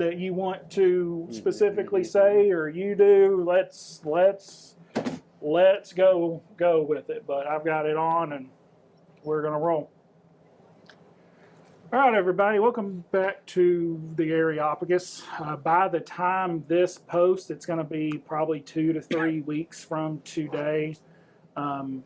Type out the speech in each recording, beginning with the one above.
that you want to specifically say, or you do? Let's go with it. But I've got it on, and we're gonna roll. All right, everybody, welcome back to the Areopagus. By the time this posts, it's going to be probably 2 to 3 weeks from today. I've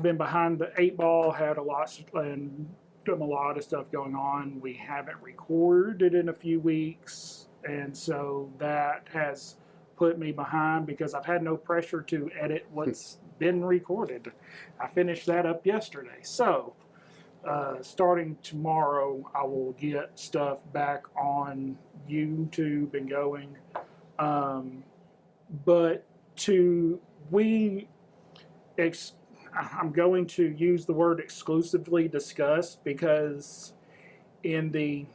been behind the 8 ball, had a lot and done a lot of stuff going on. We haven't recorded in a few weeks, and so that has put me behind because I've had no pressure to edit what's been recorded. I finished that up yesterday, so. Starting tomorrow, I will get stuff back on YouTube and going. I'm going to use the word exclusively discuss because in the,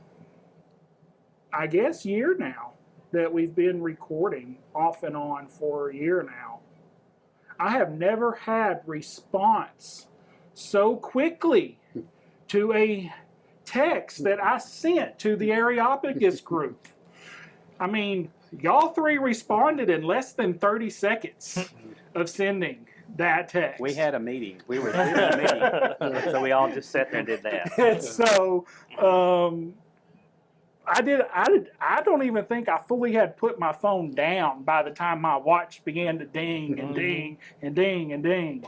I guess, year now that we've been recording off and on for a year now, I have never had response so quickly to a text that I sent to the Areopagus group. I mean, y'all three responded in less than 30 seconds of sending that text. We had a meeting. We were doing a meeting, so we all just sat there and did that. And so I don't even think I fully had put my phone down by the time my watch began to ding and ding and ding and ding.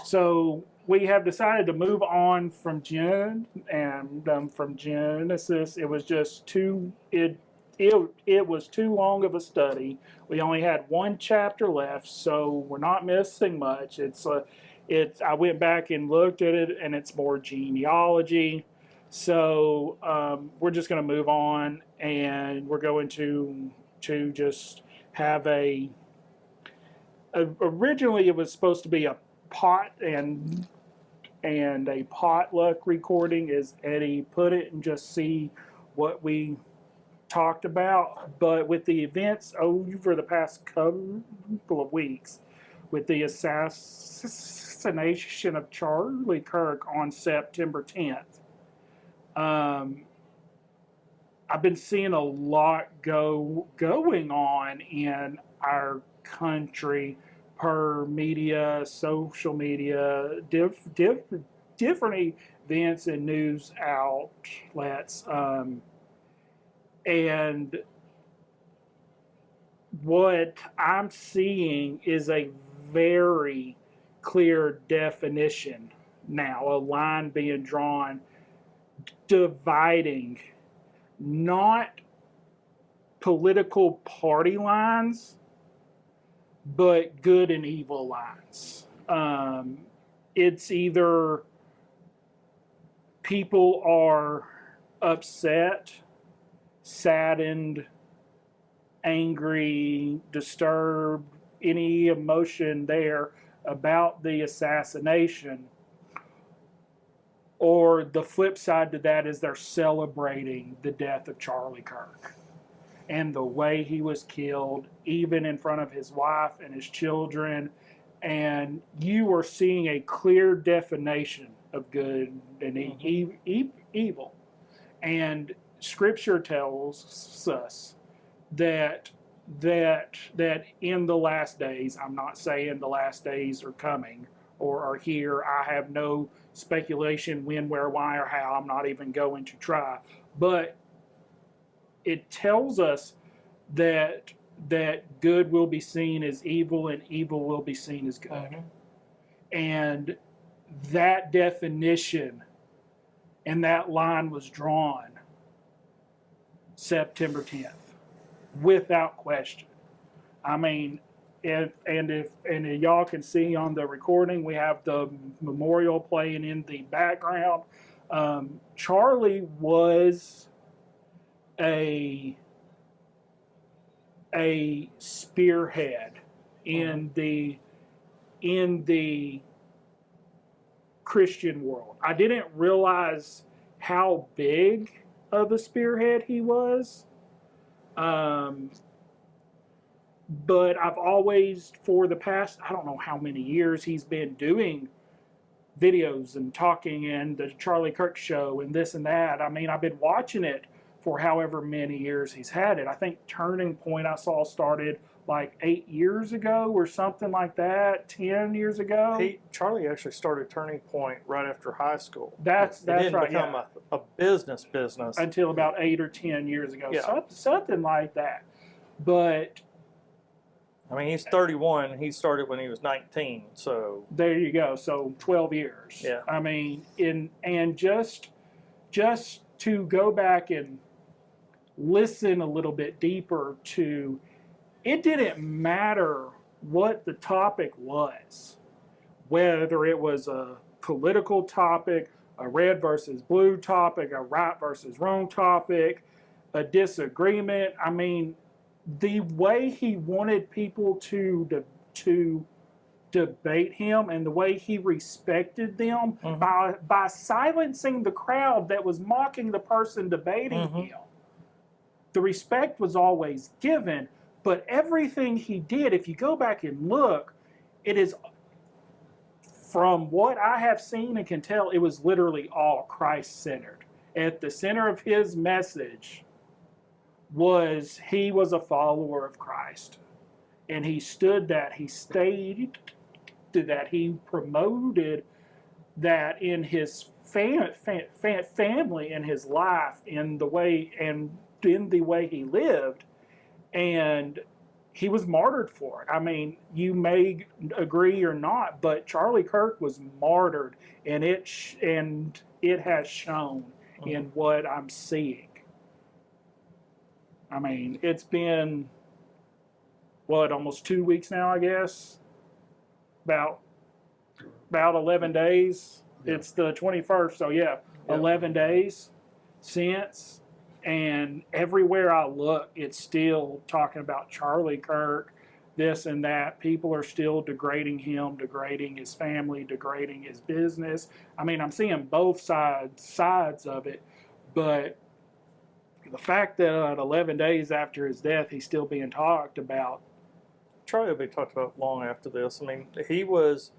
So we have decided to move on from June, and from Genesis, it was just it was too long of a study. We only had one chapter left, so we're not missing much. I went back and looked at it, and it's more genealogy. So we're just going to move on, and we're going to just have originally it was supposed to be a pot and a potluck recording, as Eddie put it, and just see what we talked about. But with the events over the past couple of weeks, with the assassination of Charlie Kirk on September 10th, I've been seeing a lot going on in our country per media, social media, different events and news outlets. And what I'm seeing is a very clear definition now, a line being drawn, dividing not political party lines, but good and evil lines. It's either people are upset, saddened, angry, disturbed, any emotion there about the assassination, or the flip side to that is they're celebrating the death of Charlie Kirk and the way he was killed, even in front of his wife and his children. And you are seeing a clear definition of good and evil. And Scripture tells us that in the last days, I'm not saying the last days are coming or are here. I have no speculation when, where, why, or how. I'm not even going to try. But it tells us that good will be seen as evil and evil will be seen as good. Mm-hmm. And that definition and that line was drawn September 10th, without question. I mean, if y'all can see on the recording, we have the memorial playing in the background. Charlie was a spearhead in the Christian world. I didn't realize how big of a spearhead he was. But I've always, for the past, I don't know how many years, he's been doing videos and talking and the Charlie Kirk show and this and that. I mean, I've been watching it for however many years he's had it. I think Turning Point I saw started like 8 years ago or something like that, 10 years ago. Charlie actually started Turning Point right after high school. That's it didn't right. become a business until about 8 or 10 years ago. Yeah. Something like that. But I mean, he's 31. He started when he was 19. So there you go. So 12 years. Yeah. I mean, just to go back and listen a little bit deeper to, it didn't matter what the topic was, whether it was a political topic, a red versus blue topic, a right versus wrong topic, a disagreement. I mean, the way he wanted people to debate him and the way he respected them by silencing the crowd that was mocking the person debating him. The respect was always given, but everything he did, if you go back and look, it is, from what I have seen and can tell, it was literally all Christ-centered. At the center of his message was he was a follower of Christ. And he stood that, he stayed that, he promoted that in his family, in his life, in the way he lived, and he was martyred for it. I mean, you may agree or not, but Charlie Kirk was martyred, and it has shown in what I'm seeing. I mean, it's been, almost 2 weeks now, I guess? About 11 days. Yeah. It's the 21st, so yeah, 11 days since. And everywhere I look, it's still talking about Charlie Kirk, this and that. People are still degrading him, degrading his family, degrading his business. I mean, I'm seeing both sides of it, but the fact that 11 days after his death, he's still being talked about. Charlie will be talked about long after this. I mean, he was.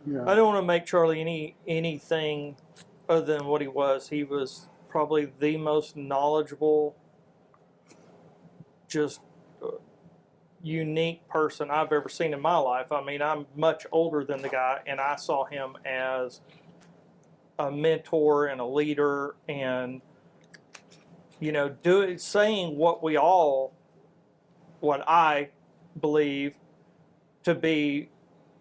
Yeah. I don't want to make Charlie anything other than what he was. He was probably the most knowledgeable, just unique person I've ever seen in my life. I mean, I'm much older than the guy, and I saw him as a mentor and a leader, and saying what I believe to be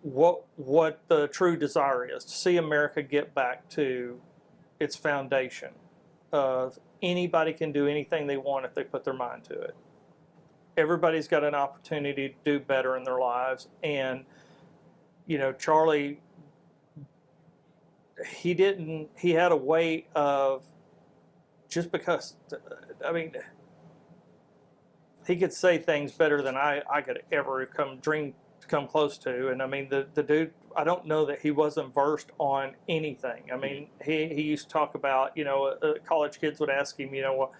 what the true desire is, to see America get back to its foundation of anybody can do anything they want if they put their mind to it. Everybody's got an opportunity to do better in their lives, and Charlie, he had a way of, just because, I mean, he could say things better than I could ever come close to. And I mean, the dude, I don't know that he wasn't versed on anything. I mean, he used to talk about, college kids would ask him, well,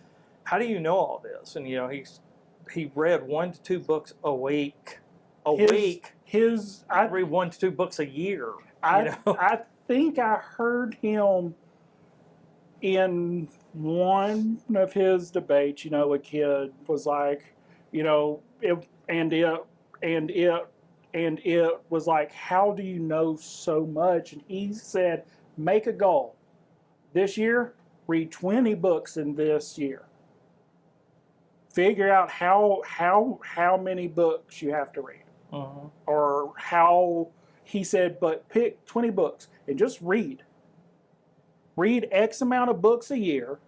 how do you know all this? And, he read 1 to 2 books a week. I read 1 to 2 books a year. I think I heard him in one of his debates, a kid was like, it was like, how do you know so much? And he said, make a goal. This year, read 20 books in this year. Figure out how many books you have to read. Or how, he said, but pick 20 books and just read. Read X amount of books a year,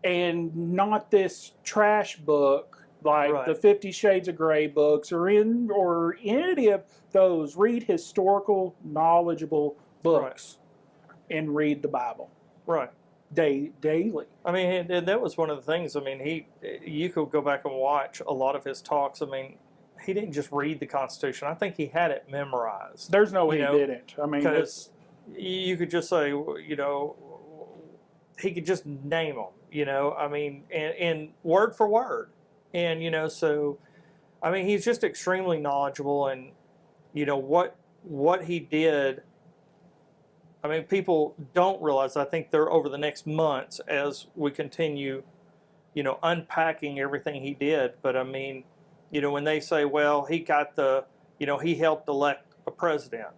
and not this trash book like the 50 Shades of Grey books or any of those. Read historical, knowledgeable books and read the Bible. Right. Daily. I mean, and that was one of the things. I mean, you could go back and watch a lot of his talks. I mean, he didn't just read the Constitution. I think he had it memorized. There's no way he didn't. I mean, because you could just say, he could just name them, I mean, and word for word. And, so, I mean, he's just extremely knowledgeable, and, what he did I mean, people don't realize. I think they're over the next months as we continue, unpacking everything he did. But I mean, when they say, well, he got he helped elect a president.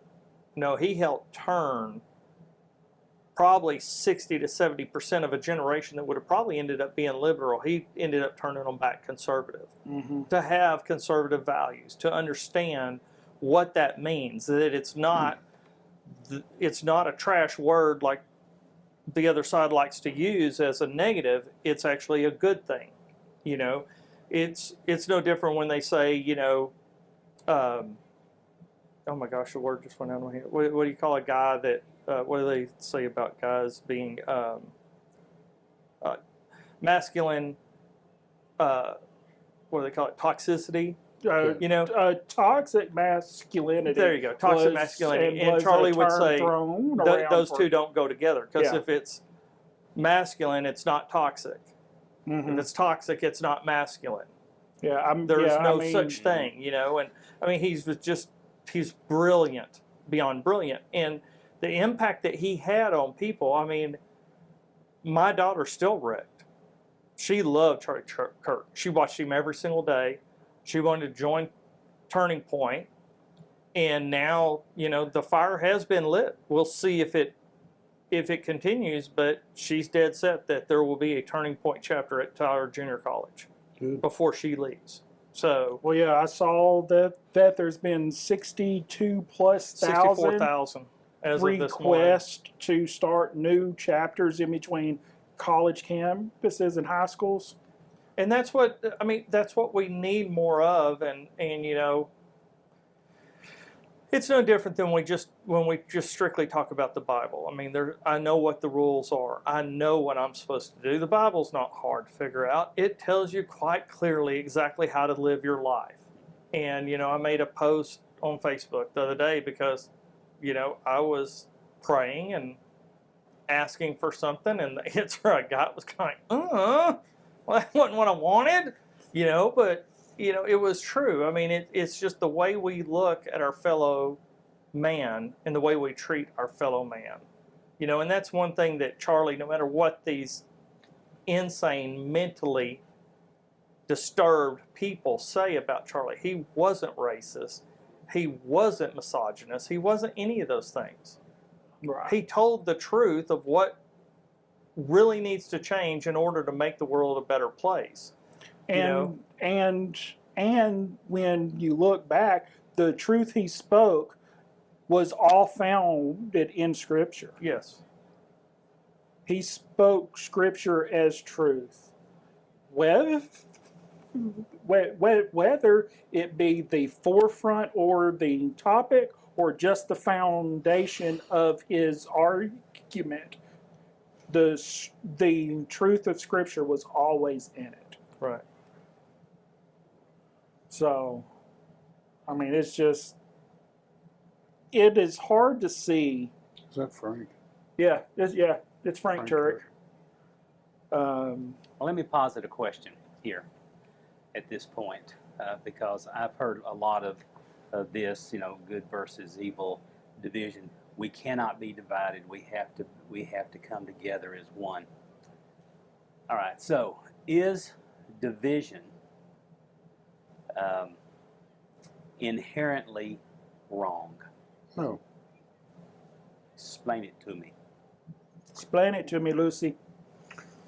No, he helped turn probably 60 to 70% of a generation that would have probably ended up being liberal. He ended up turning them back conservative. Mm-hmm. To have conservative values, to understand what that means, that it's not a trash word like the other side likes to use as a negative. It's actually a good thing. It's no different when they say, oh my gosh, the word just went out of my head. What do you call a guy that, what do they say about guys being masculine, what do they call it, toxicity? Toxic masculinity. There you go, toxic masculinity. And Charlie would say those two don't go together, because if it's masculine, it's not toxic. Mm-hmm. If it's toxic, it's not masculine. Yeah, There's no such thing, And I mean, he's brilliant, beyond brilliant, and the impact that he had on people. I mean, my daughter's still wrecked. She loved Charlie Kirk. She watched him every single day. She wanted to join Turning Point, and now the fire has been lit. We'll see if it continues, but she's dead set that there will be a Turning Point chapter at Tyler Junior College before she leaves. So, well, yeah, I saw that there's been 64,000 as of this morning. requests to start new chapters in between college campuses and high schools. And that's what we need more of, and it's no different than when we just strictly talk about the Bible. I mean, I know what the rules are. I know what I'm supposed to do. The Bible's not hard to figure out. It tells you quite clearly exactly how to live your life. And I made a post on Facebook the other day because I was praying and asking for something, and the answer I got was kind of well, that wasn't what I wanted, but it was true. I mean, it's just the way we look at our fellow man and the way we treat our fellow man, and that's one thing that Charlie, no matter what these insane, mentally disturbed people say about Charlie, he wasn't racist, he wasn't misogynist, he wasn't any of those things. Right. He told the truth of what really needs to change in order to make the world a better place. And when you look back, the truth he spoke was all founded in Scripture. Yes. He spoke Scripture as truth. Whether it be the forefront or the topic or just the foundation of his argument, the truth of Scripture was always in it. Right. So, I mean, it is hard to see. Is that Frank? Yeah, it's Frank Turek. Well, let me posit a question here at this point, because I've heard a lot of this, good versus evil division. We cannot be divided. We have to come together as one. All right. So, is division inherently wrong? No. Explain it to me. Explain it to me, Lucy.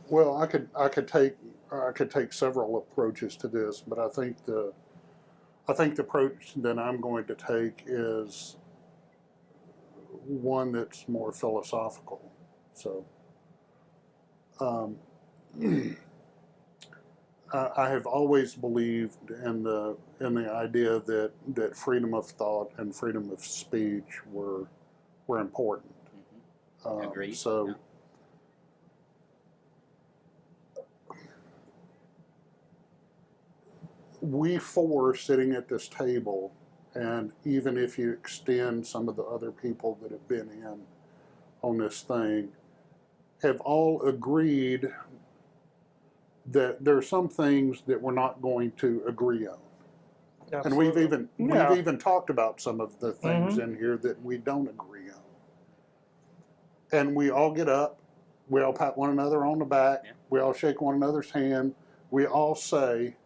Well, I could take several approaches to this, but I think the approach that I'm going to take is one that's more philosophical. So, I have always believed in the idea that freedom of thought and freedom of speech were important. Agreed. So. Yeah. We four sitting at this table, and even if you extend some of the other people that have been in on this thing, have all agreed that there are some things that we're not going to agree on. Absolutely. And we've even talked about some of the things in here that we don't agree and we all get up, we all pat one another on the back, Yeah. we all shake one another's hand, we all say,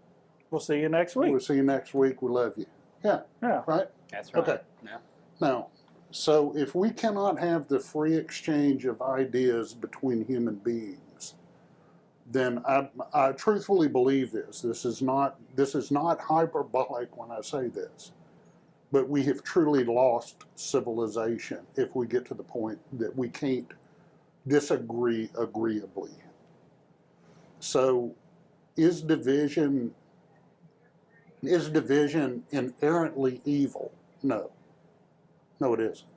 We'll see you next week. we'll see you next week, we love you. Yeah, Yeah. right? That's right. Okay. Yeah. Now, so if we cannot have the free exchange of ideas between human beings, then I truthfully believe this. This is not hyperbolic when I say this, but we have truly lost civilization if we get to the point that we can't disagree agreeably. So, is division inherently evil? No. No, it isn't.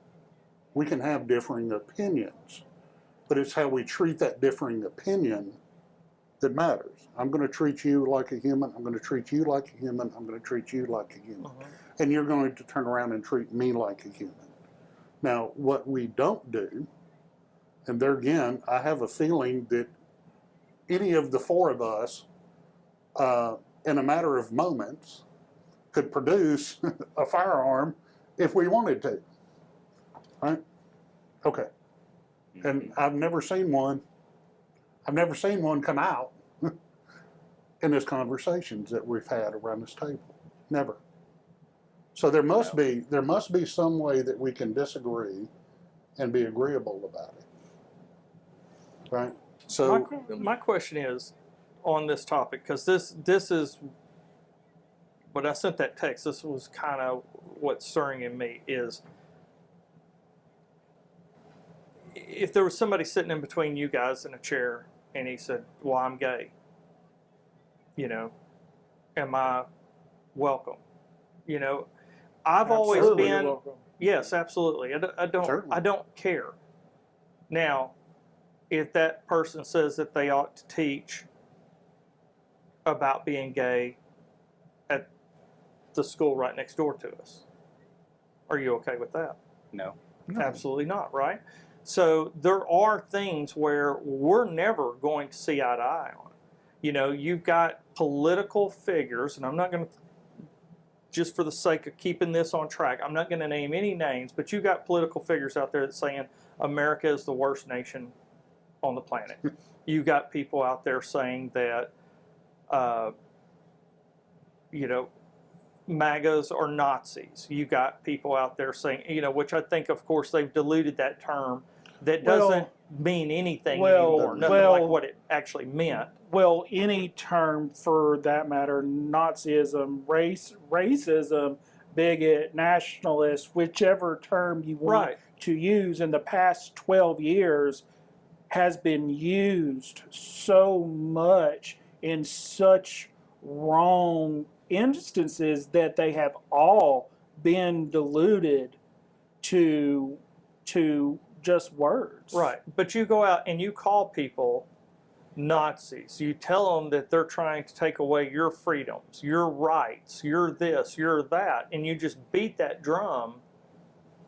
We can have differing opinions, but it's how we treat that differing opinion that matters. I'm going to treat you like a human. I'm going to treat you like a human. I'm going to treat you like a human. And you're going to turn around and treat me like a human. Now, what we don't do, and there again, I have a feeling that any of the four of us, in a matter of moments, could produce a firearm if we wanted to. Right? Okay. And I've never seen one come out in these conversations that we've had around this table. Never. So there must be some way that we can disagree and be agreeable about it. Right? So My question is on this topic, because this is when I sent that text, this was kind of what's stirring in me is, if there was somebody sitting in between you guys in a chair and he said, well, I'm gay, am I welcome? I've always Absolutely, you're been, welcome. yes, absolutely. Certainly. I don't care. Now, if that person says that they ought to teach about being gay at the school right next door to us, are you okay with that? No. Absolutely not, right? So there are things where we're never going to see eye to eye on. You've got political figures, and I'm not going to, just for the sake of keeping this on track, I'm not going to name any names, but you've got political figures out there that's saying America is the worst nation on the planet. You've got people out there saying that, MAGAs are Nazis. You got people out there saying, which I think, of course, they've diluted that term. That doesn't mean anything anymore. Nothing like what it actually meant. Well, any term for that matter, Nazism, racism, bigot, nationalist, whichever term you want to use in the past 12 years has been used so much in such wrong instances that they have all been diluted to just words. Right. But you go out and you call people Nazis. You tell them that they're trying to take away your freedoms, your rights, your this, your that, and you just beat that drum.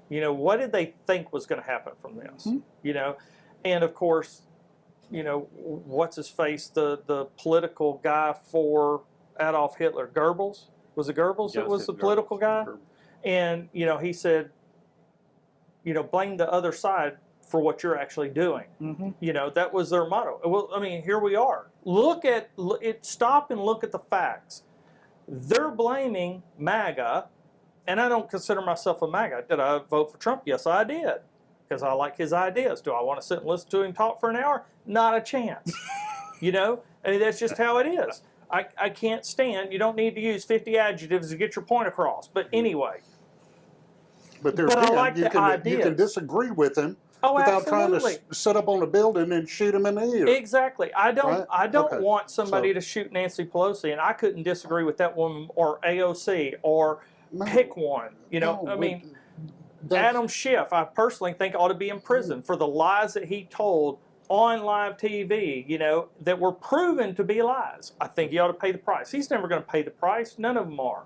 What did they think was going to happen from this? Mm-hmm. And of course, what's his face, the political guy for Adolf Hitler, Goebbels? Was it Goebbels that was the political guy? And, he said, blame the other side for what you're actually doing. Mm-hmm. That was their motto. Well, I mean, here we are. Look at it. Stop and look at the facts. They're blaming MAGA, and I don't consider myself a MAGA. Did I vote for Trump? Yes, I did, because I like his ideas. Do I want to sit and listen to him talk for an hour? Not a chance. I mean, that's just how it is. I can't stand. You don't need to use 50 adjectives to get your point across. But anyway. But I like you the can ideas. disagree with him without absolutely. trying to sit up on a building and shoot him in the ear. Exactly. I don't Okay. want somebody to shoot Nancy Pelosi, and I couldn't disagree with that woman or AOC or pick one. I mean, Adam Schiff, I personally think ought to be in prison for the lies that he told on live TV, that were proven to be lies. I think he ought to pay the price. He's never going to pay the price. None of them are.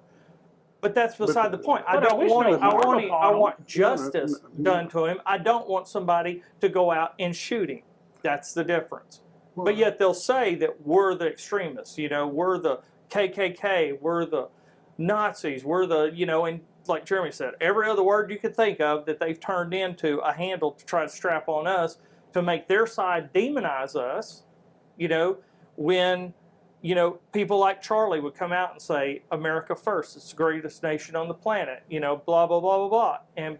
But that's beside the point. I want justice done to him. I don't want somebody to go out and shoot him. That's the difference. But yet they'll say that we're the extremists. We're the KKK. We're the Nazis. We're the, and like Jeremy said, every other word you could think of that they've turned into a handle to try to strap on us to make their side demonize us, when, people like Charlie would come out and say, America first, it's the greatest nation on the planet, blah, blah, blah, blah, blah. And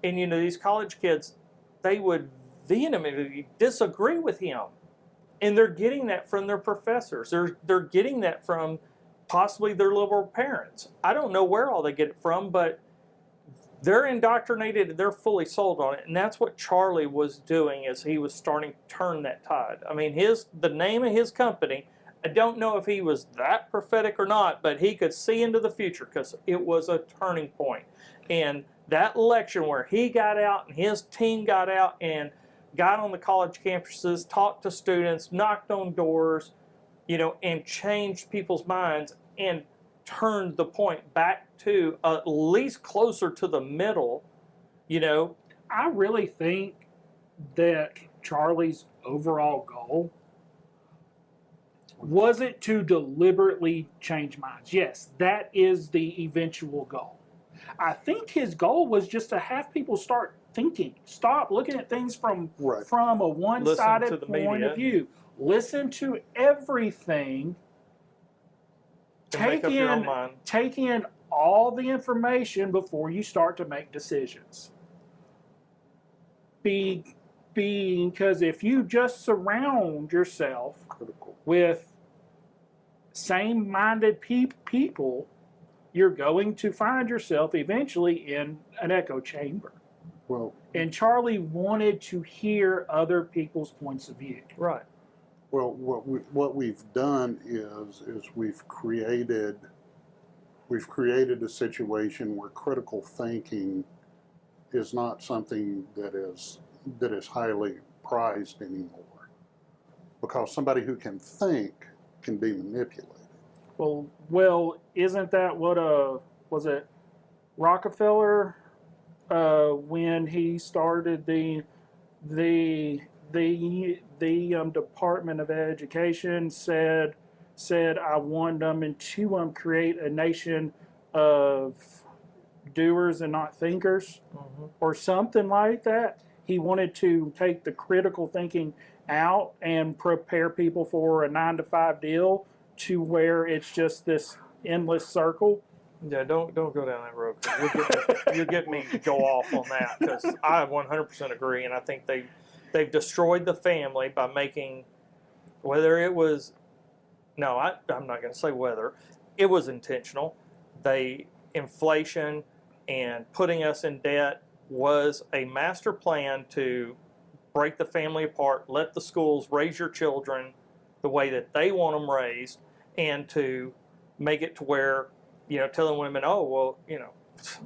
these college kids, they would vehemently disagree with him. And they're getting that from their professors. They're getting that from possibly their liberal parents. I don't know where all they get it from, but they're indoctrinated and they're fully sold on it. And that's what Charlie was doing as he was starting to turn that tide. I mean, the name of his company, I don't know if he was that prophetic or not, but he could see into the future because it was a turning point. And that election where he got out and his team got out and got on the college campuses, talked to students, knocked on doors, and changed people's minds and turned the point back to at least closer to the middle, I really think that Charlie's overall goal wasn't to deliberately change minds. Yes, that is the eventual goal. I think his goal was just to have people start thinking, stop looking at things from a one-sided point of view. Listen to everything. Take in all the information before you start to make decisions. Because if you just surround yourself with same-minded people, you're going to find yourself eventually in an echo chamber. Well, and Charlie wanted to hear other people's points of view. Right. Well, what we've done is we've created a situation where critical thinking is not something that is highly prized anymore, because somebody who can think can be manipulated. Well, isn't that what was it Rockefeller when he started the Department of Education said I want them to create a nation of doers and not thinkers, or something like that. He wanted to take the critical thinking out and prepare people for a 9-to-5 deal to where it's just this endless circle. Yeah, don't go down that road. You'll get me to go off on that, because I 100% agree, and I think they've destroyed the family by making, whether it was, no, I'm not going to say whether, it was intentional. Inflation and putting us in debt was a master plan to break the family apart, let the schools raise your children the way that they want them raised, and to make it to where, telling women, oh, well,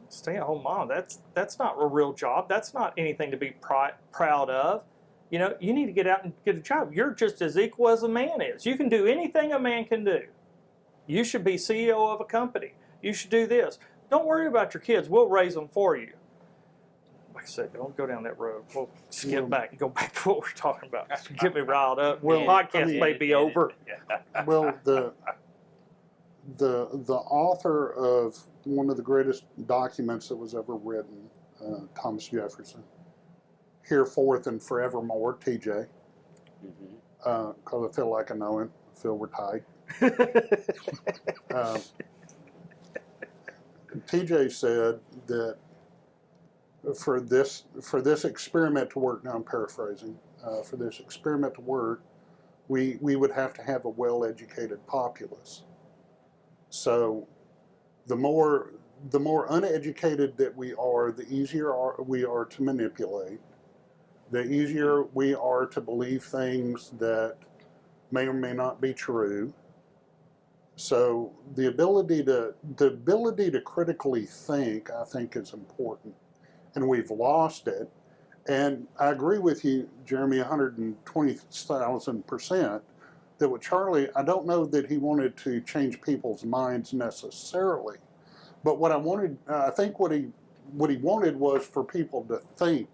stay-at-home mom, that's not a real job. That's not anything to be proud of. You need to get out and get a job. You're just as equal as a man is. You can do anything a man can do. You should be CEO of a company. You should do this. Don't worry about your kids. We'll raise them for you. Like I said, don't go down that road. We'll skip back and go back to what we're talking about. Get me riled up. Well, podcast may be over. Well, the author of one of the greatest documents that was ever written, Thomas Jefferson, Hereforth and Forevermore, TJ, because I feel like I know him. I feel we're tight. TJ said that for this experiment to work, now I'm paraphrasing, for this experiment to work, we would have to have a well-educated populace. So the more uneducated that we are, the easier we are to manipulate, the easier we are to believe things that may or may not be true. So the ability to critically think, I think, is important, and we've lost it. And I agree with you, Jeremy, 120,000%, that with Charlie, I don't know that he wanted to change people's minds necessarily, but what I think what he wanted was for people to think,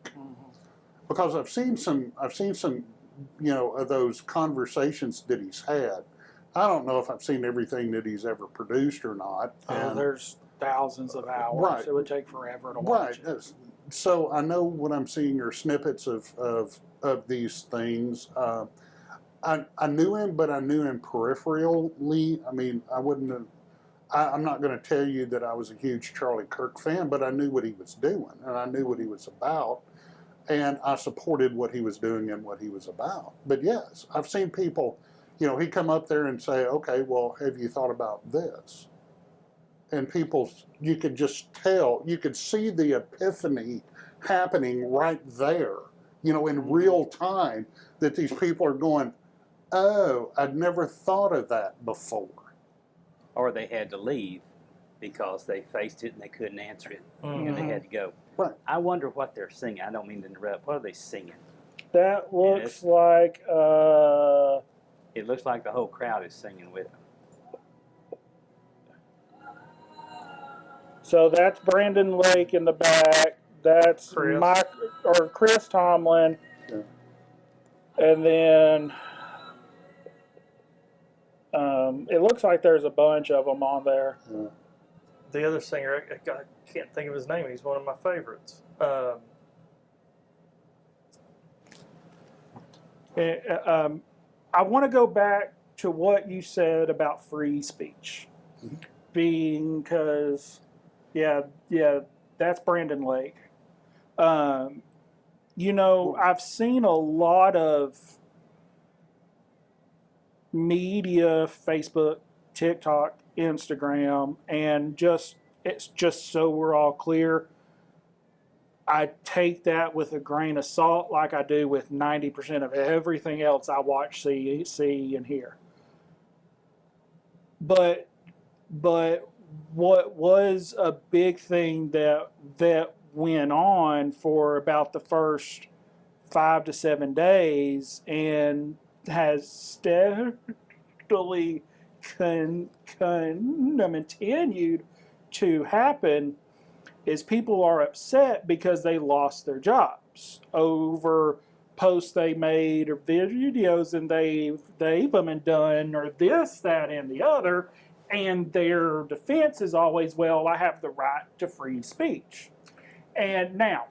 because I've seen some, of those conversations that he's had. I don't know if I've seen everything that he's ever produced or not. thousands of hours. Right. It would take forever to Right. watch it. So I know when I'm seeing your snippets of these things, I knew him, but I knew him peripherally. I mean, I wouldn't have. I'm not going to tell you that I was a huge Charlie Kirk fan, but I knew what he was doing, and I knew what he was about, and I supported what he was doing and what he was about. But yes, I've seen people, he'd come up there and say, okay, well, have you thought about this? And people, you could just tell, you could see the epiphany happening right there, in real time, that these people are going, oh, I'd never thought of that before. Or they had to leave because they faced it and they couldn't answer it, and they had to go. Right. I wonder what they're singing. I don't mean to interrupt. What are they singing? That looks Yes. like It looks like the whole crowd is singing with them. so that's Brandon Lake in the back. That's Chris. Chris Tomlin. Yeah. And then it looks like there's a bunch of them on there. Yeah. The other singer, I can't think of his name. He's one of my favorites. I want to go back to what you said about free speech, because, yeah, that's Brandon Lake. I've seen a lot of media, Facebook, TikTok, Instagram, and it's just so we're all clear. I take that with a grain of salt, like I do with 90% of everything else I watch, see, and hear. But what was a big thing that went on for about the first 5 to 7 days and has steadily continued to happen is people are upset because they lost their jobs over posts they made or videos and they've them and done or this, that, and the other, and their defense is always, well, I have the right to free speech. And now,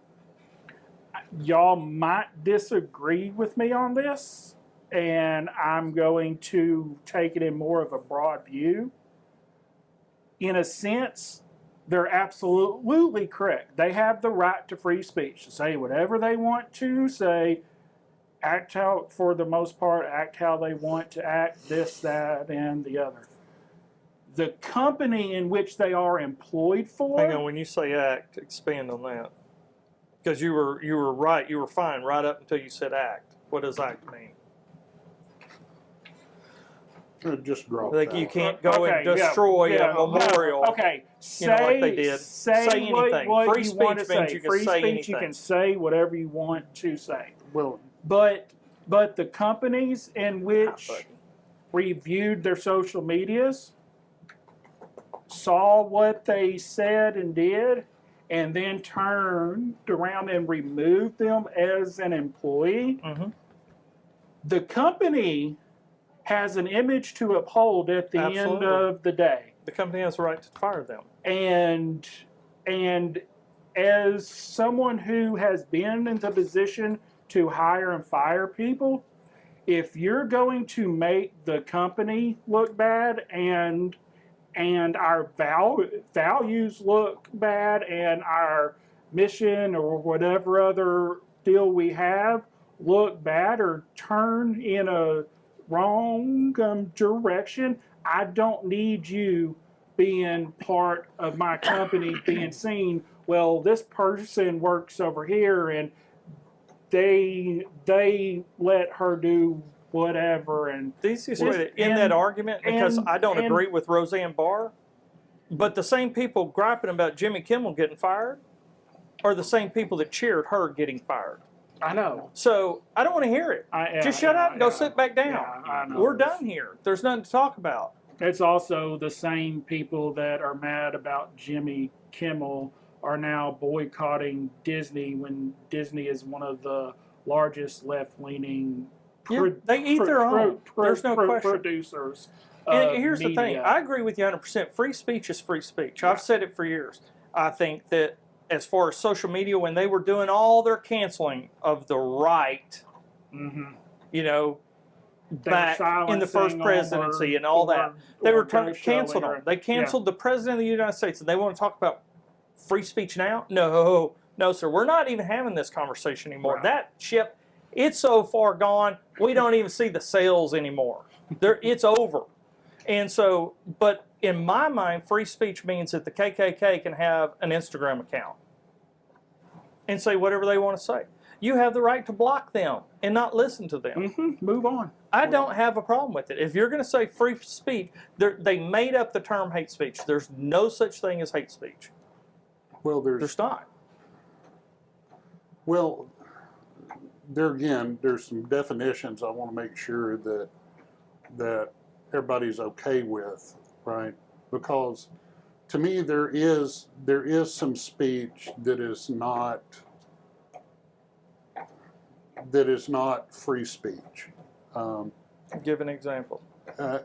y'all might disagree with me on this, and I'm going to take it in more of a broad view. In a sense, they're absolutely correct. They have the right to free speech to say whatever they want to say, act how, for the most part, act how they want to act, this, that, and the other. The company in which they are employed for. Hang on, when you say act, expand on that. Because you were right, you were fine right up until you said act. What does act mean? Just drop Like that. you can't go and Okay, destroy yeah, a memorial. No, okay, say, like they did. say Say anything. what Free you speech want to means say. you can Free say speech, anything. you can say whatever you want to say. Well, But the companies in which reviewed their social medias saw what they said and did, and then turned around and removed them as an employee. Mhm. The company has an image to uphold at the end Absolutely. of the day. The company has the right to fire them. And as someone who has been in the position to hire and fire people, if you're going to make the company look bad and our values look bad and our mission or whatever other deal we have look bad or turn in a wrong direction, I don't need you being part of my company, being seen, well, this person works over here and they let her do whatever. And The easiest Just- way to end that argument, because I don't and- agree with Roseanne Barr, but the same people griping about Jimmy Kimmel getting fired are the same people that cheered her getting fired. I know. So I don't want to hear it. Just shut up and go sit back down. Yeah, I know. We're done here. There's nothing to talk about. It's also the same people that are mad about Jimmy Kimmel are now boycotting Disney when Disney is one of the largest left-leaning Yeah, they eat their own. There's no question. producers And here's the thing. media. I agree with you 100%. Free speech is free speech. Right. I've said it for years. I think that as far as social media, when they were doing all their canceling of the right, Mhm. you know, They back were in the first silencing presidency or- and all that, they or were ghost canceled showing them. They canceled the president of the United States, and they want to talk about free speech now? No, sir. We're not even having this conversation anymore. Right. That ship, it's so far gone. We don't even see the sails anymore. It's over. And so, but in my mind, free speech means that the KKK can have an Instagram account and say whatever they want to say. You have the right to block them and not listen to them. Move on. I don't have a problem with it. If you're going to say free speech, they made up the term hate speech. There's no such thing as hate speech. Well, There's not. well, there again, there's some definitions I want to make sure that everybody's okay with, right? Because to me, there is some speech that is not free speech. Give an example.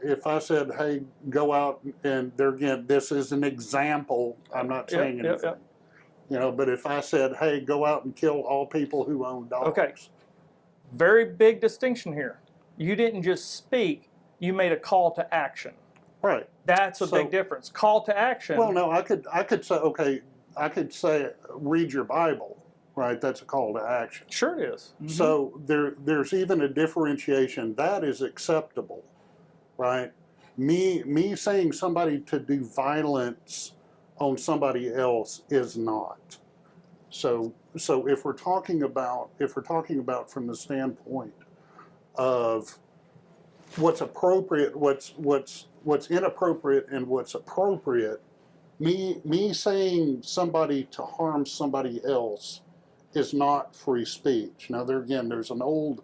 If I said, "Hey, go out," and there again, this is an example. I'm not saying Yep, anything, yep. you know. But if I said, "Hey, go out and kill all people who own dogs," Okay. Very big distinction here. You didn't just speak, you made a call to action. right? That's a So- big difference. Call to action. Well, no, I could say, okay, I could say, read your Bible, right? That's a call to action. Sure it is. So there's even a differentiation that is acceptable, right? Me saying somebody to do violence on somebody else is not. So if we're talking about from the standpoint of what's appropriate, what's inappropriate, and what's appropriate, me saying somebody to harm somebody else is not free speech. Now there again, there's an old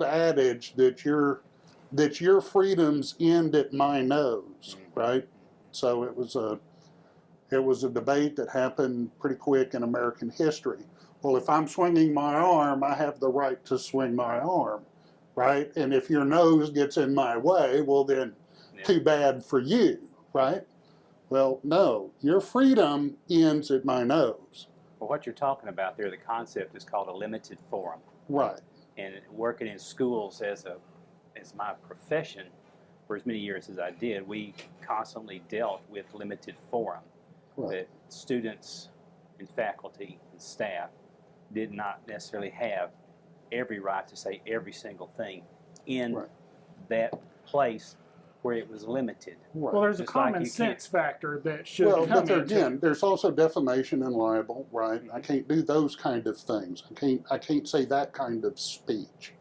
adage that your freedoms end at my nose, right? So it was a debate that happened pretty quick in American history. Well, if I'm swinging my arm, I have the right to swing my arm, right? And if your nose gets in my way, well then, too bad for you, right? Well, no, your freedom ends at my nose. Well, what you're talking about there, the concept is called a limited forum. Right. And working in schools as my profession for as many years as I did, we constantly dealt with limited forum. Right. That students and faculty and staff did not necessarily have every right to say every single thing in Right. that place where it was limited. Right. Well, there's a Just like common you sense factor that should Well, come but there into again, there's also defamation and libel, right? I can't do those kind of things. I can't say that kind of speech.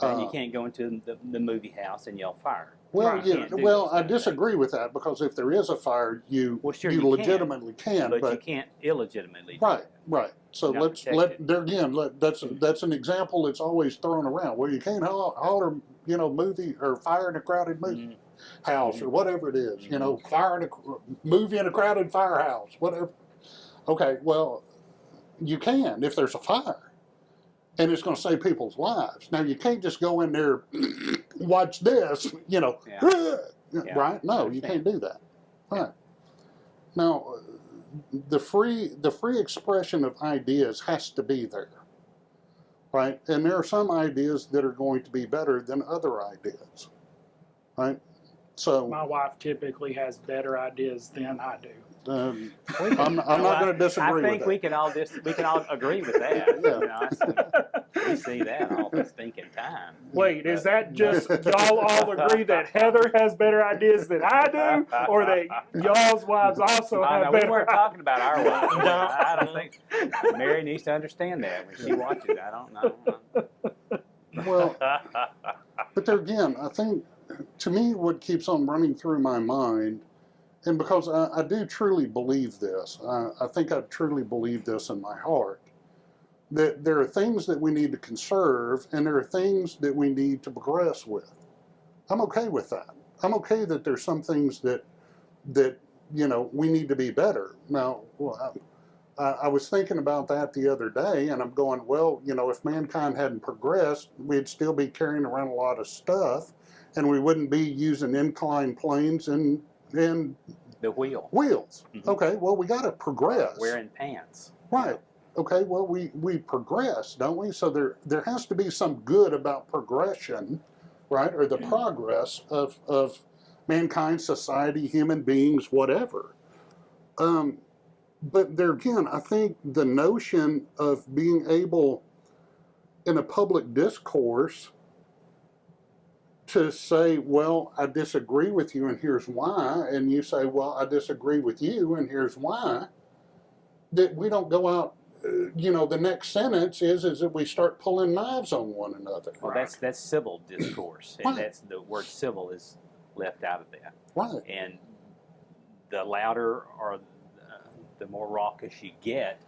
And you can't go into the movie house and yell fire. Well, Right. yeah, Can't do well, those I kind of disagree with that because if there is a fire, you Well, sure you you can, legitimately can, But, you but can't illegitimately do right, that. right. So You're not let protected. there again. That's an example that's always thrown around. Well, you can't holler, movie or fire in a crowded movie house or whatever it is. Fire in a movie in a crowded firehouse, whatever. Okay, well, you can if there's a fire, and it's going to save people's lives. Now you can't just go in there, watch this, Yeah. right? No, I you understand. can't do that. Right. Now, the free expression of ideas has to be there, right? And there are some ideas that are going to be better than other ideas, right? So my wife typically has better ideas than I do. I'm not going to disagree I think with we that. can all agree with that. Yeah. We see that all the stinking time. Wait, is that just y'all all agree that Heather has better ideas than I do, or that y'all's wives also Oh, have no, we better weren't talking about our wives. No. I don't think Mary needs to understand that when she watches. I don't know. Well, but there again, I think to me what keeps on running through my mind, and because I do truly believe this, I think I truly believe this in my heart, that there are things that we need to conserve and there are things that we need to progress with. I'm okay with that. I'm okay that there's some things that we need to be better. Now, I was thinking about that the other day, and I'm going, well, if mankind hadn't progressed, we'd still be carrying around a lot of stuff, and we wouldn't be using inclined planes and The wheel. wheels. Mhm. Okay, well, we got to progress. Wearing pants. Right. Okay, well, we progress, don't we? So there has to be some good about progression, right? Or the progress of mankind, society, human beings, whatever. But there again, I think the notion of being able in a public discourse to say, well, I disagree with you and here's why, and you say, well, I disagree with you and here's why, that we don't go out, the next sentence is that we start pulling knives on one another. Well, that's civil discourse, and Right. that's the word civil is left out of that. Right. And the louder or the more raucous you get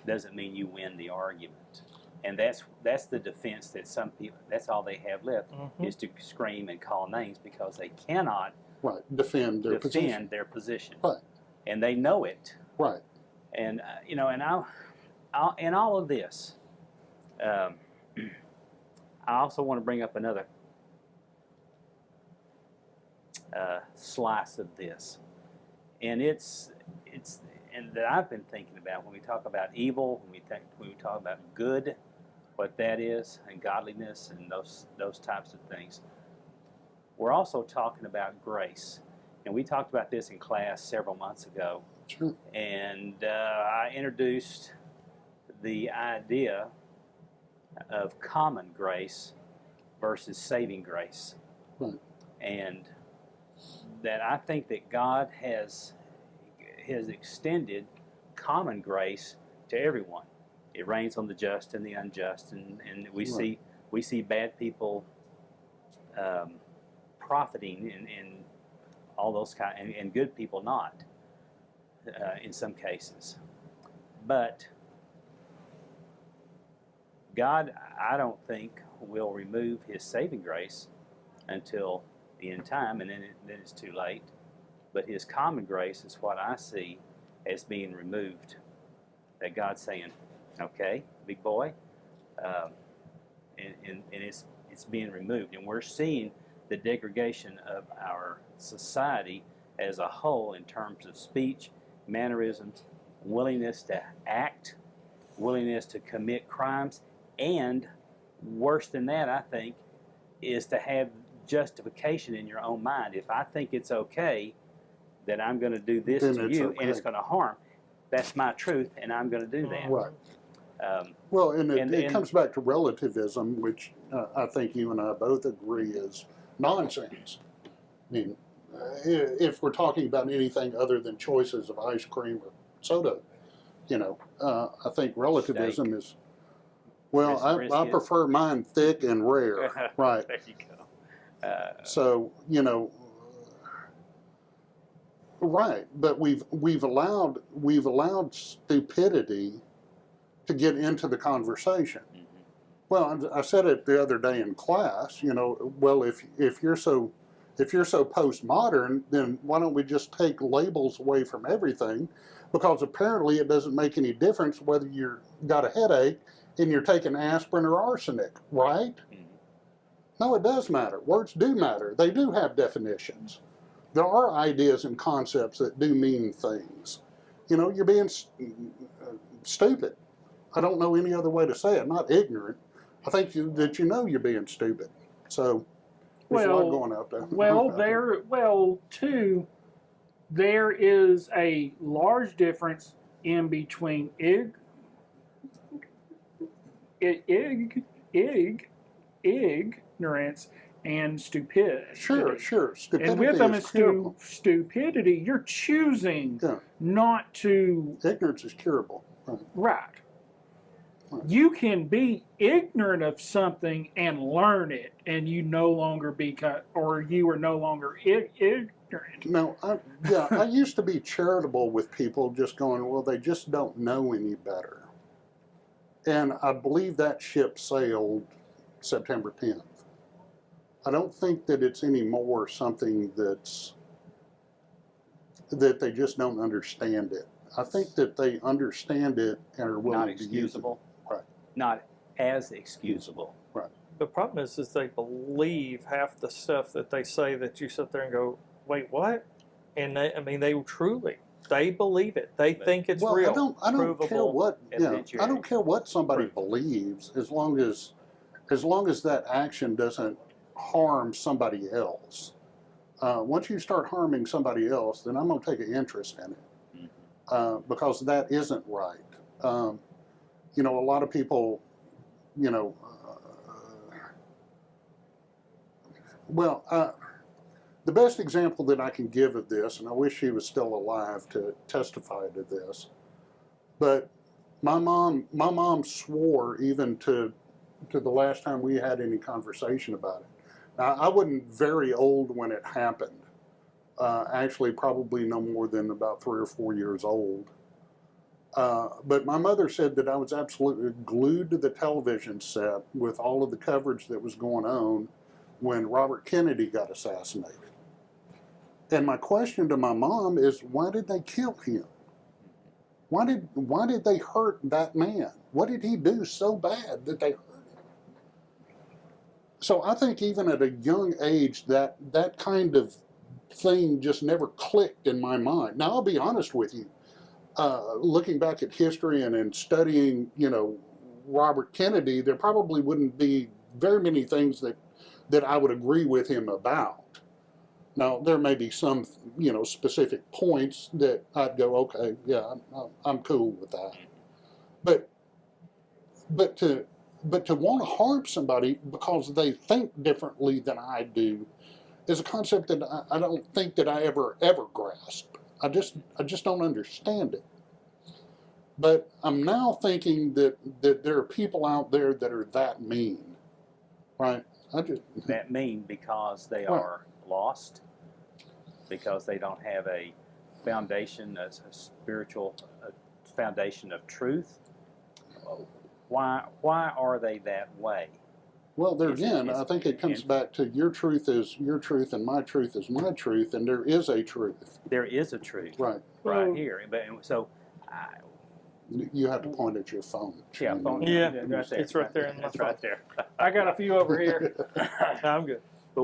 doesn't mean you win the argument. And that's the defense that some people, that's all they have left, is to scream and call names because they cannot Right. Defend their position. their position. Right. And they know it. Right. And, and I'll in all of this, I also want to bring up another slice of this. And it's and that I've been thinking about when we talk about evil, when we talk about good, what that is, and godliness, and those types of things. We're also talking about grace, and we talked about this in class several months ago. Sure. And I introduced the idea of common grace versus saving grace, Right. and that I think that God has extended common grace to everyone. It rains on the just and the unjust, and we Right. see bad people profiting in all those and good people not in some cases. But God, I don't think, will remove His saving grace until the end time, and then it's too late. But His common grace is what I see as being removed. That God's saying, "Okay, big boy," and it's being removed, and we're seeing the degradation of our society as a whole in terms of speech, mannerisms, willingness to act, willingness to commit crimes, and worse than that, I think, is to have justification in your own mind. If I think it's okay that I'm going to do this Then to it's you okay. and it's going to harm, that's my truth, and I'm going to do that. Right. Um, Well, and it And- comes back to relativism, which I think you and I both agree is nonsense. I mean, if we're talking about anything other than choices of ice cream or soda, I think relativism is, well, I Brisket. prefer mine thick and rare. Right. There you go. So, right, but we've allowed stupidity to get into the conversation. Mhm. Well, I said it the other day in class. Well, if you're so postmodern, then why don't we just take labels away from everything? Because apparently it doesn't make any difference whether you've got a headache and you're taking aspirin or arsenic, right? Mhm. No, it does matter. Words do matter. They do have definitions. There are ideas and concepts that do mean things. You're being stupid. I don't know any other way to say it. Not ignorant. I think that you're being stupid. So there's a lot going out there. Too, there is a large difference in between ignorance and stupidity. Sure. Stupidity And with them is is curable. stupidity. You're choosing Yeah. not to. Ignorance is curable. Right. Right. Right. You can be ignorant of something and learn it, and you no longer you are no longer ignorant. No, I used to be charitable with people, just going, well, they just don't know any better. And I believe that ship sailed September 10th. I don't think that it's anymore something that they just don't understand it. I think that they understand it and are willing Not to use it. excusable. Right. Not as excusable. Right. the problem is they believe half the stuff that they say that you sit there and go, wait, what? And they truly, they believe it. They think it's well, real. I don't care provable, what I evidentiary. don't care what somebody Proof. believes, as long as that action doesn't harm somebody else. Once you start harming somebody else, then I'm going to take an interest in it, because that isn't right. You know, a lot of people, you know, the best example that I can give of this, and I wish she was still alive to testify to this, but my mom swore even to the last time we had any conversation about it. Now, I wasn't very old when it happened. Actually, probably no more than about 3 or 4 years old. But my mother said that I was absolutely glued to the television set with all of the coverage that was going on when Robert Kennedy got assassinated. And my question to my mom is, why did they kill him? Why did they hurt that man? What did he do so bad that they hurt him? So I think even at a young age, that kind of thing just never clicked in my mind. Now, I'll be honest with you. Looking back at history and in studying, you know, Robert Kennedy, there probably wouldn't be very many things that I would agree with him about. Now, there may be some, you know, specific points that I'd go, okay, yeah, I'm cool with that. But to want to harm somebody because they think differently than I do is a concept that I don't think that I ever grasped. I just don't understand it. But I'm now thinking that there are people out there that are that mean, right? That mean because they are lost, because they don't have a foundation, a spiritual foundation of truth. Why are they that way? Well, there again, I think it comes back to your truth is your truth and my truth is my truth, and there is a truth. There is a truth, right here. But so, you have to point at your phone. Yeah, phone. Yeah, right there. it's right there in my It's right there. I got a few over here. I'm good. But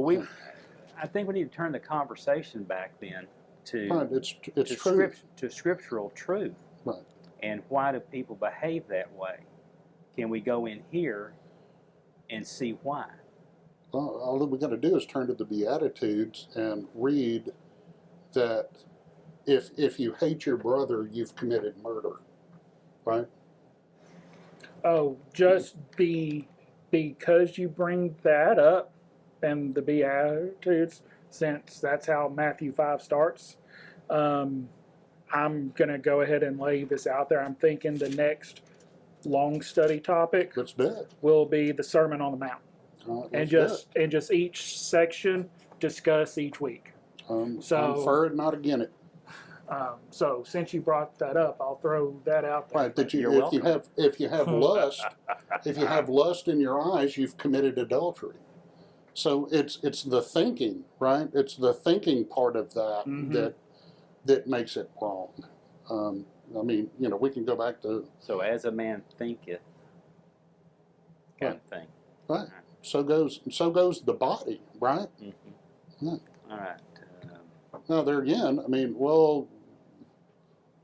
I think we need to turn the conversation back then to Right, it's truth. to scriptural truth. Right. And why do people behave that way? Can we go in here and see why? Well, all that we got to do is turn to the Beatitudes and read that if you hate your brother, you've committed murder, right? Oh, just because you bring that up and the Beatitudes, since that's how Matthew 5 starts, I'm going to go ahead and lay this out there. I'm thinking the next long study topic Let's do it. will be the Sermon on the Mount. And just each section discuss each week. I'm for it, not against it. So since you brought that up, I'll throw that out there. Right, that You're if you have welcome. lust, if you have lust in your eyes, you've committed adultery. So it's the thinking, right? It's the thinking part of that that makes it wrong. I mean, you know, we can go back to So as a man thinketh, kind of thing. right. So goes the body, right? Mm-hmm. Yeah. All right. Now there again, I mean, well,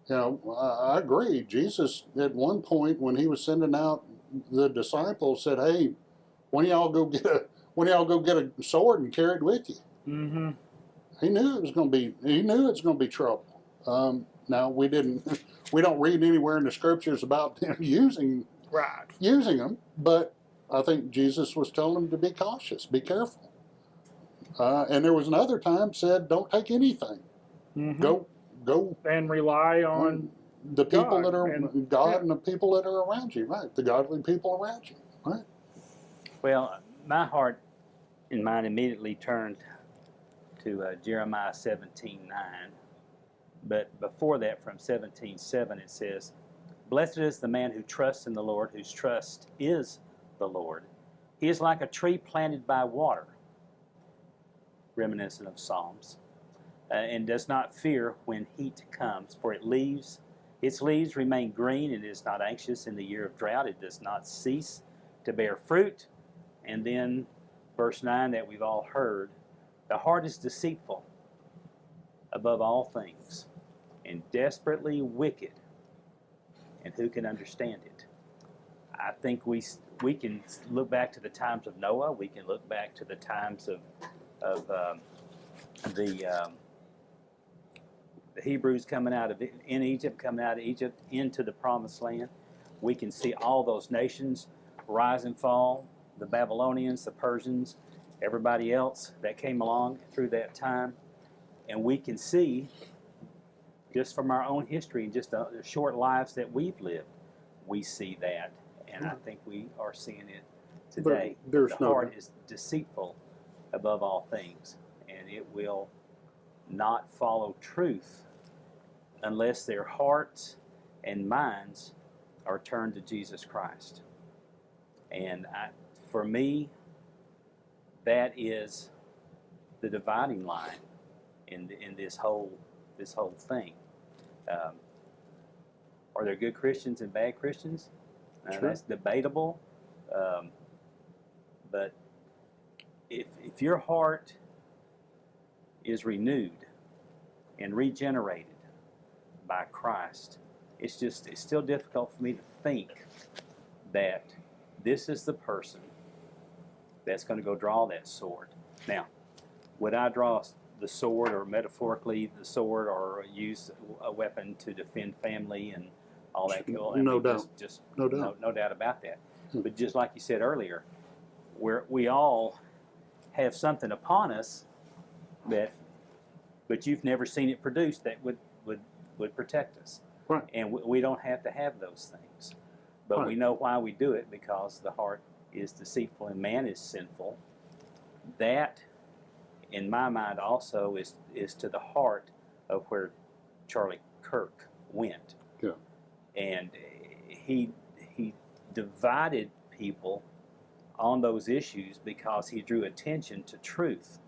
you know, I agree. Jesus at one point when he was sending out the disciples said, "Hey, when y'all go get a sword and carry it with you." Mm-hmm. He knew it's going to be trouble. Now we don't read anywhere in the scriptures about them using them, but I think Jesus was telling them to be cautious, be careful. And there was another time said, "Don't take anything. Mm-hmm. Go and rely on the people God that are and- God and the people that are around you, right? The godly people around you, right?" Well, my heart and mind immediately turned to Jeremiah 17:9. But before that, from 17:7, it says, "Blessed is the man who trusts in the Lord, whose trust is the Lord. He is like a tree planted by water," reminiscent of Psalms, "and does not fear when heat comes, for its leaves remain green, and is not anxious in the year of drought. It does not cease to bear fruit, And then verse 9 that we've all heard, the heart is deceitful above all things and desperately wicked, and who can understand it? I think we can look back to the times of Noah. We can look back to the times of the Hebrews coming out of Egypt into the Promised Land. We can see all those nations rise and fall, the Babylonians, the Persians, everybody else that came along through that time. And we can see, just from our own history and just the short lives that we've lived, we see that. And I think we are seeing it today. There's the heart is deceitful above all things, and it will not follow truth unless their hearts and minds are turned to Jesus Christ. And for me, that is the dividing line in this whole thing. Are there good Christians and bad Christians? Sure. That's debatable. But if your heart is renewed and regenerated by Christ, it's still difficult for me to think that this is the person that's going to go draw that sword. Now, would I draw the sword, or metaphorically the sword, or use a weapon to defend family and all that? No doubt. No doubt. No doubt about that. But just like you said earlier, we all have something upon us but you've never seen it produced that would protect us. Right. And we don't have to have those things. But we know why we do it, because the heart is deceitful and man is sinful. That, in my mind, also is to the heart of where Charlie Kirk went. Yeah. And he divided people on those issues because he drew attention to truth.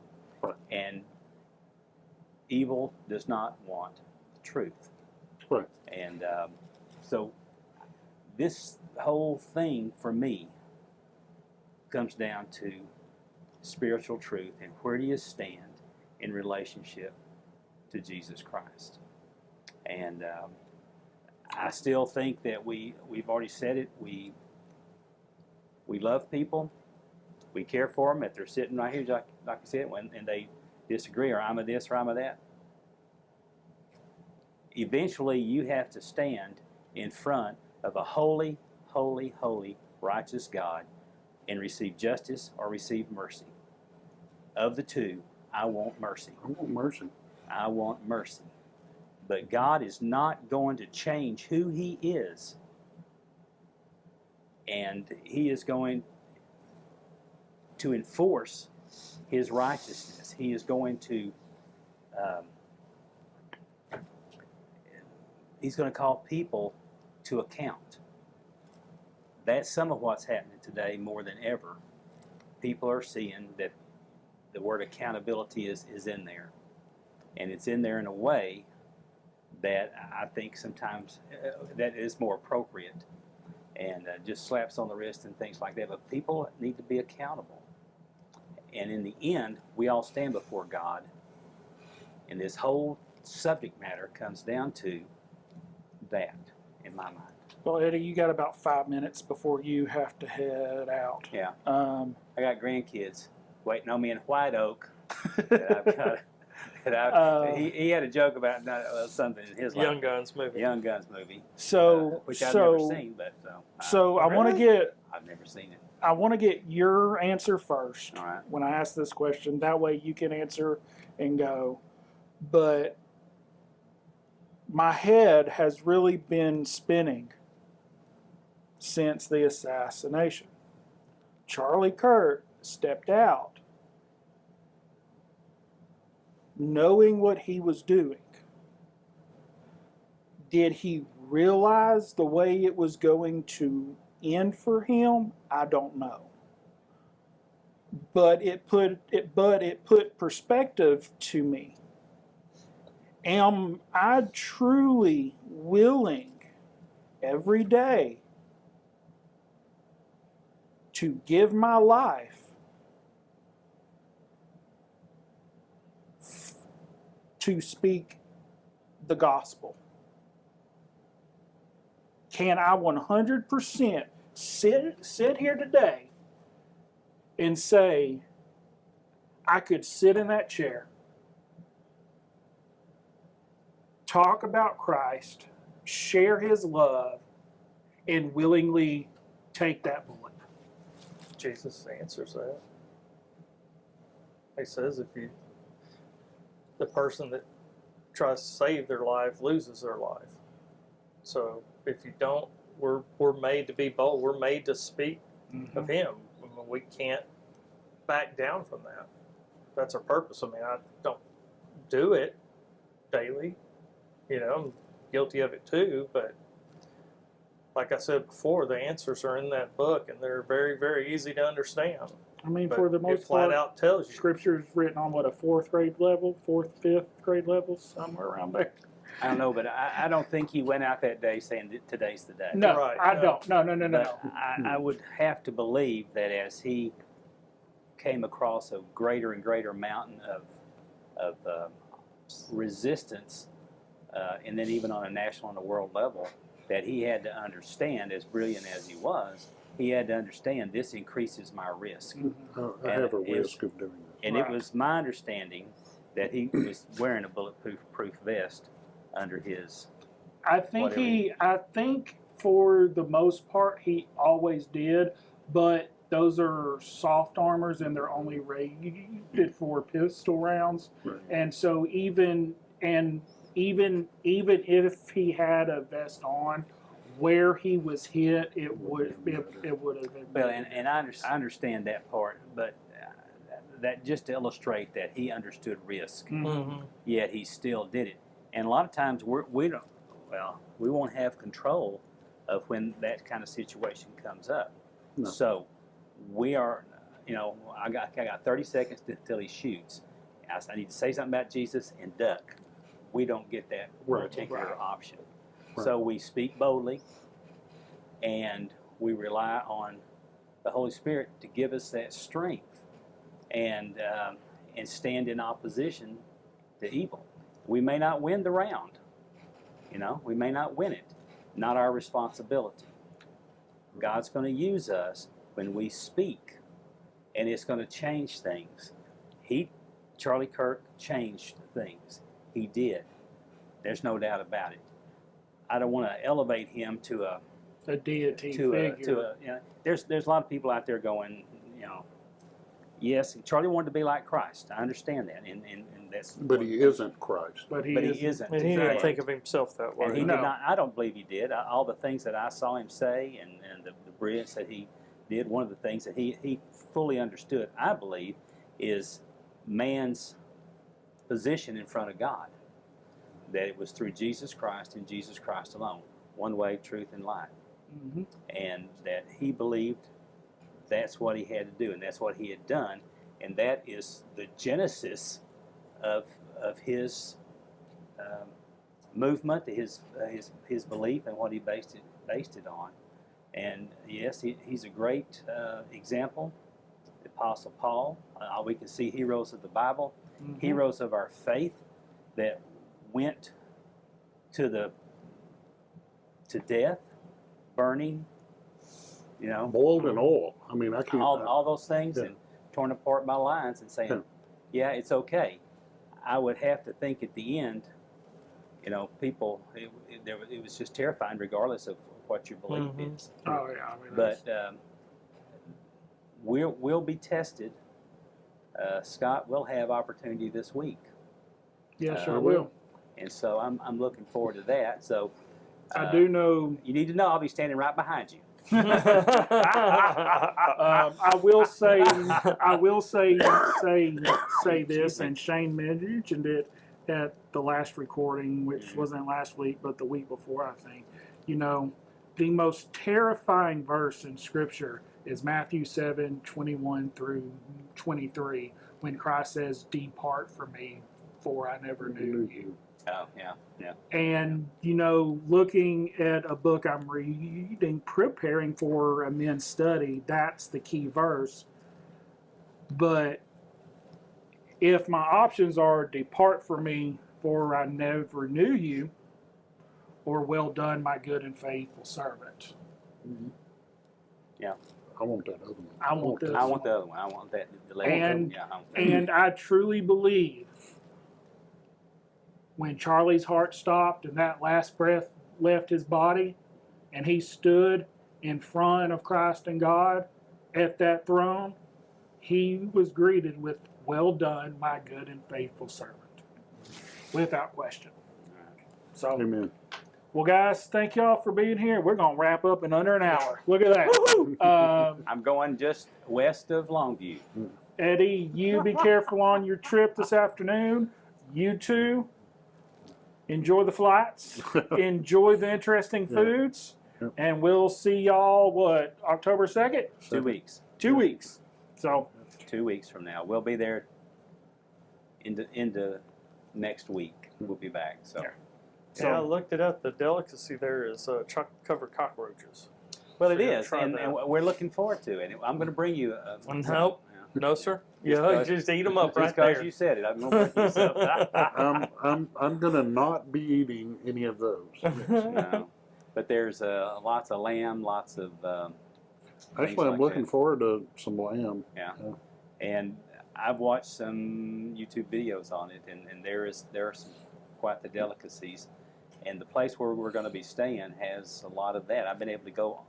Right. And evil does not want truth. Right. And so this whole thing for me comes down to spiritual truth and where do you stand in relationship to Jesus Christ. And I still think that we've already said it, we love people, we care for them if they're sitting right here, like I said, and they disagree, or I'm a this or I'm a that. Eventually you have to stand in front of a holy, holy, holy, righteous God and receive justice or receive mercy. Of the two, I want mercy. I want mercy. I want mercy. But God is not going to change who He is. And He is going to enforce His righteousness. He is going to He's going to call people to account. That's some of what's happening today more than ever. People are seeing that the word accountability is in there. And it's in there in a way that I think sometimes that is more appropriate, and just slaps on the wrist and things like that. But people need to be accountable. And in the end, we all stand before God. And this whole subject matter comes down to that, in my mind. Well, Eddie, you got about 5 minutes before you have to head out. Yeah. I got grandkids waiting on me in White Oak. He had a joke about something in his life. Young Guns movie. So, which I've never seen, but I want to get. I've never seen it. I want to get your answer first. All right. When I ask this question, that way you can answer and go. But my head has really been spinning since the assassination. Charlie Kirk stepped out knowing what he was doing. Did he realize the way it was going to end for him? I don't know. But it put perspective to me. Am I truly willing every day to give my life to speak the gospel? Can I 100% sit here today and say, I could sit in that chair, talk about Christ, share his love, and willingly take that bullet? Jesus answers that. He says, the person that tries to save their life loses their life. So if you don't, we're made to be bold. We're made to speak of him. I mean, we can't back down from that. That's our purpose. I mean, I don't do it daily. You know, I'm guilty of it too, but like I said before, the answers are in that book, and they're very, very easy to understand. I mean, But for the it most flat part, out tells you. Scripture is written on what, a fourth, fifth grade level, somewhere around there. I don't know, but I don't think he went out that day saying that today's the day. No, Right, I no. don't. No. But I would have to believe that as he came across a greater and greater mountain of resistance, and then even on a national and a world level, that he had to understand, as brilliant as he was, he had to understand this increases my risk. I have a risk of doing that. And Right. it was my understanding that he was wearing a bulletproof vest under his. I think for the most part he always did, but those are soft armors and they're only rated for pistol rounds. Right. And so even if he had a vest on, where he was hit, it would have been. Well, and I understand that part, but that just to illustrate that he understood risk, Mm-hmm. yet he still did it. And a lot of times we won't have control of when that kind of situation comes up. No. So we are, I got 30 seconds until he shoots. I need to say something about Jesus and duck. We don't get that particular option. Right. So we speak boldly, and we rely on the Holy Spirit to give us that strength and stand in opposition to evil. We may not win the round. We may not win it. Not our responsibility. God's going to use us when we speak, and it's going to change things. Charlie Kirk changed things. He did. There's no doubt about it. I don't want to elevate him to a deity figure. There's a lot of people out there going, yes, Charlie wanted to be like Christ. I understand that, and that's. But he isn't Christ. But he isn't. And he didn't Exactly. think of himself that way. And he No. did not. I don't believe he did. All the things that I saw him say, and the brilliance that he did. One of the things that he fully understood, I believe, is man's position in front of God. That it was through Jesus Christ and Jesus Christ alone, one way, truth, and light, and that he believed that's what he had to do, and that's what he had done, and that is the genesis of his movement, his belief, and what he based it on. And yes, he's a great example. The Apostle Paul. We can see heroes of the Bible, heroes of our faith that went to death, burning, Boiled in oil. I mean, I can't. all those things, Yeah. and torn apart by lions, and saying, yeah, it's okay. I would have to think at the end, people, it was just terrifying regardless of what your belief is. Oh yeah, I mean, But we'll be tested. Scott will have opportunity this week. yes, I I will. And so I'm looking forward to that. So I do know. you need to know I'll be standing right behind you. I will say this, and Shane mentioned it at the last recording, which wasn't last week, but the week before, I think. The most terrifying verse in Scripture is Matthew 7:21 through 23, when Christ says, "Depart from me, for I never knew you." Oh, yeah, yeah. And, looking at a book I'm reading, preparing for a men's study, that's the key verse. But if my options are depart from me, for I never knew you, or well done, my good and faithful servant. Yeah. I want that other one. I want this. I want the other one. I want that. The lady. And- yeah, I want that. And I truly believe when Charlie's heart stopped and that last breath left his body, and he stood in front of Christ and God at that throne, he was greeted with, well done, my good and faithful servant. Without question. So, Amen. well, guys, thank y'all for being here. We're going to wrap up in under an hour. Look at that. I'm going just west of Longview. Eddie, you be careful on your trip this afternoon. You too. Enjoy the flights. Enjoy the interesting foods. Yep. And we'll see y'all, October 2nd? 2 weeks. 2 weeks. So, 2 weeks from now. We'll be there into next week. We'll be back. So. Yeah, I looked it up. The delicacy there is covered cockroaches. Well, So it yeah, is, try and that. we're looking forward to it. I'm going to bring you. Nope. No, sir. Yeah, just eat them up right Just because there. you said it, I'm going to bring you some. I'm gonna not be eating any of those. No. But there's lots of lamb, lots of. Actually, I'm like looking that. forward to some lamb. Yeah. And I've watched some YouTube videos on it, and there are some quite the delicacies. And the place where we're going to be staying has a lot of that. I've been able to go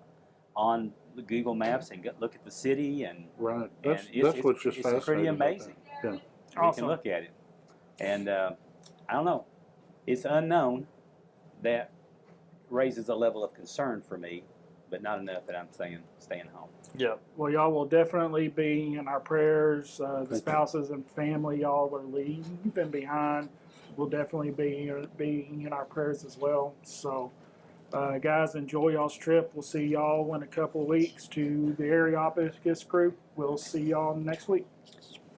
on the Google Maps and look at the city, and Right. and That's what's just it's fascinating. pretty about that. amazing. Yeah. We Awesome. can look at it, and I don't know. It's unknown that raises a level of concern for me, but not enough that I'm staying home. Yeah. well, y'all will definitely be in our prayers. The you. spouses and family y'all are leaving behind will definitely be in our prayers as well. So, guys, enjoy y'all's trip. We'll see y'all in a couple of weeks to the Areopagus group. We'll see y'all next week.